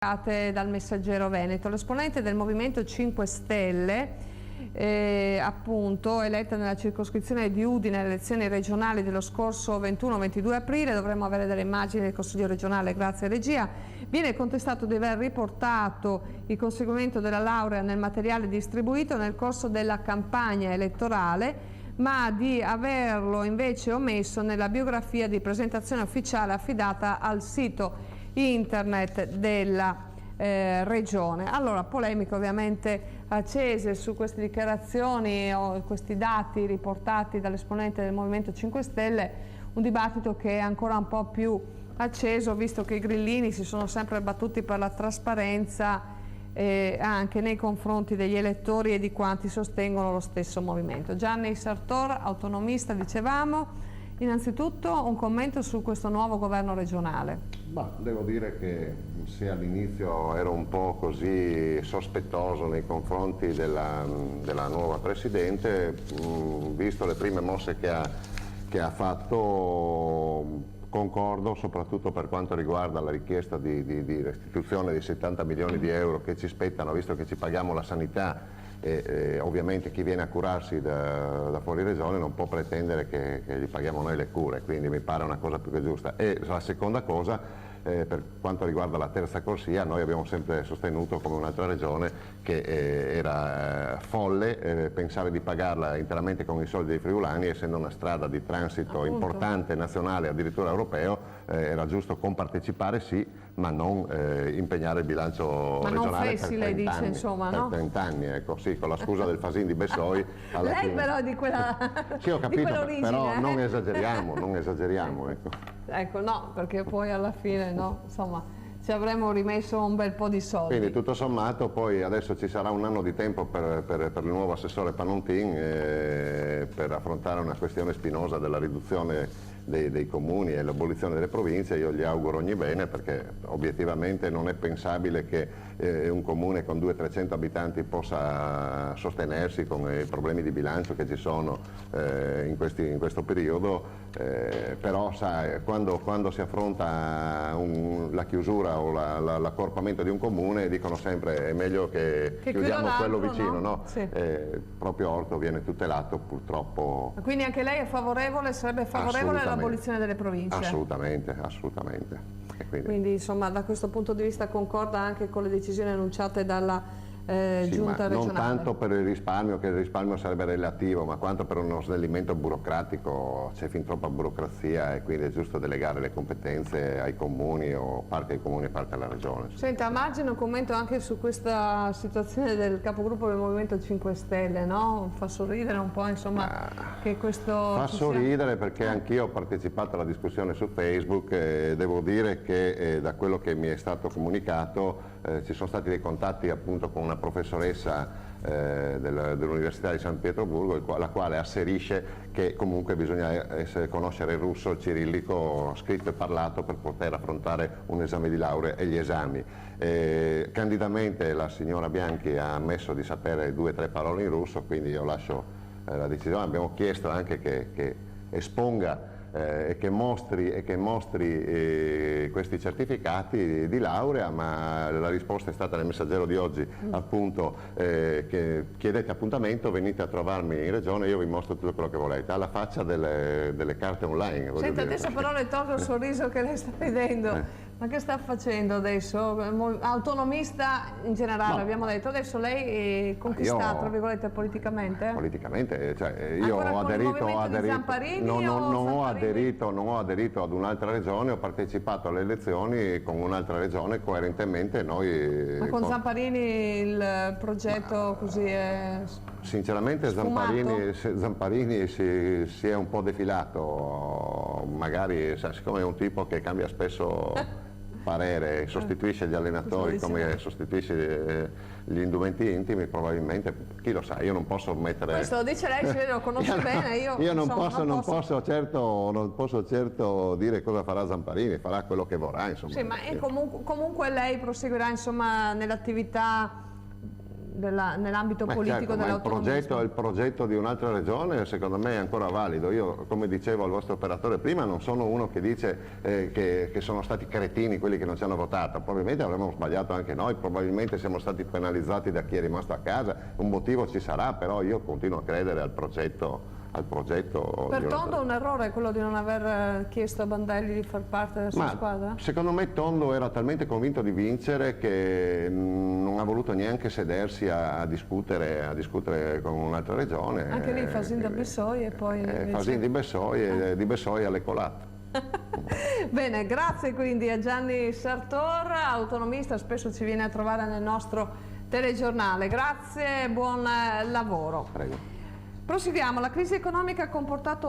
dal Messaggero Veneto. L'esponente del Movimento 5 Stelle, appunto eletta nella circoscrizione di Udine alle elezioni regionali dello scorso 21-22 aprile, dovremmo avere delle immagini del Consiglio regionale, grazie regia, viene contestato di aver riportato il conseguimento della laurea nel materiale distribuito nel corso della campagna elettorale, ma di averlo invece omesso nella biografia di presentazione ufficiale affidata al sito internet della regione. Allora, polemiche ovviamente accese su queste dichiarazioni o questi dati riportati dall'esponente del Movimento 5 Stelle, un dibattito che è ancora un po' più acceso, visto che i grillini si sono sempre battuti per la trasparenza anche nei confronti degli elettori e di quanti sostengono lo stesso movimento. Gianni Sartor, autonomista, dicevamo. Innanzitutto un commento su questo nuovo governo regionale. Devo dire che se all'inizio ero un po' così sospettoso nei confronti della nuova Presidente, visto le prime mosse che ha fatto, concordo soprattutto per quanto riguarda la richiesta di restituzione di 70 milioni di euro che ci spettano, visto che ci paghiamo la sanità. Ovviamente chi viene a curarsi da fuori regione non può pretendere che gli paghiamo noi le cure, quindi mi pare una cosa più che giusta. E la seconda cosa, per quanto riguarda la terza corsia, noi abbiamo sempre sostenuto come un'altra regione che era folle pensare di pagarla interamente con i soldi dei friulani, essendo una strada di transito importante, nazionale, addirittura europeo. Era giusto compartecipare, sì, ma non impegnare il bilancio regionale per 30 dice, anni, insomma, per no? 30 anni, ecco, sì, con la scusa del Fasin di Bessoi. Lei fine. però è di quella sì, ho capito, però non esageriamo, ecco. Ecco, no, perché poi alla fine, no, insomma, ci avremmo rimesso un bel po' di soldi. Quindi tutto sommato poi adesso ci sarà un anno di tempo per il nuovo assessore Panontin per affrontare una questione spinosa della riduzione dei comuni e l'abolizione delle province. Io gli auguro ogni bene, perché obiettivamente non è pensabile che un comune con 200-300 abitanti possa sostenersi con i problemi di bilancio che ci sono in questo periodo, però sai, quando si affronta la chiusura o l'accorpamento di un comune dicono sempre è meglio che chiudiamo quello vicino, no? Sì. Proprio Orto viene tutelato purtroppo. Quindi anche lei è favorevole, sarebbe favorevole all'abolizione delle province? Assolutamente, assolutamente. Quindi insomma da questo punto di vista concorda anche con le decisioni annunciate dalla giunta regionale? Non tanto per il risparmio, che il risparmio sarebbe relativo, ma quanto per uno snellimento burocratico. C'è fin troppa burocrazia e quindi è giusto delegare le competenze ai comuni, o parte ai comuni e parte alla regione. Senta, a margine un commento anche su questa situazione del capogruppo del Movimento 5 Stelle, no? Fa sorridere un po', insomma, che questo... Fa sorridere perché anch'io ho partecipato alla discussione su Facebook e devo dire che da quello che mi è stato comunicato ci sono stati dei contatti appunto con una professoressa dell'Università di San Pietroburgo, la quale asserisce che comunque bisogna conoscere il russo, il cirillico scritto e parlato per poter affrontare un esame di laurea e gli esami. Candidamente la signora Bianchi ha ammesso di sapere 2 o 3 parole in russo, quindi io lascio la decisione. Abbiamo chiesto anche che esponga e che mostri questi certificati di laurea, ma la risposta è stata nel Messaggero di oggi, appunto, che chiedete appuntamento, venite a trovarmi in regione, io vi mostro tutto quello che volete, alla faccia delle carte online. Senta, adesso però le tolgo il sorriso che lei sta ridendo. Ma che sta facendo adesso? Autonomista in generale, no. Abbiamo detto, adesso lei con chi sta, tra virgolette, politicamente? Politicamente, cioè io ho aderito, non ho aderito ad un'altra regione, ho partecipato alle elezioni con un'altra regione, coerentemente noi... Ma con Zamparini il progetto così è... Sinceramente Zamparini si è un po' defilato, magari siccome è un tipo che cambia spesso parere, sostituisce gli allenatori come sostituisce gli indumenti intimi, probabilmente, chi lo sa, io non posso mettere... Questo lo dice lei, se lo conosce bene, io non posso certo dire cosa farà Zamparini, farà quello che vorrà, insomma. Sì, ma comunque lei proseguirà, insomma, nell'attività nell'ambito politico certo, dell'autonomismo. il progetto di un'altra regione secondo me è ancora valido. Io, come dicevo al vostro operatore prima, non sono uno che dice che sono stati cretini quelli che non ci hanno votato. Probabilmente avremmo sbagliato anche noi, probabilmente siamo stati penalizzati da chi è rimasto a casa, un motivo ci sarà, però io continuo a credere al progetto. Per Tondo è un errore quello di non aver chiesto a Bandelli di far parte della sua squadra? Secondo me Tondo era talmente convinto di vincere che non ha voluto neanche sedersi a discutere con un'altra regione. Anche lì Fasin da Bessoi e poi... Fasin di Bessoi e di Bessoi alle colate. Bene, grazie quindi a Gianni Sartor, autonomista, spesso ci viene a trovare nel nostro telegiornale. Grazie e buon lavoro. Prego. Proseguiamo. La crisi economica ha comportato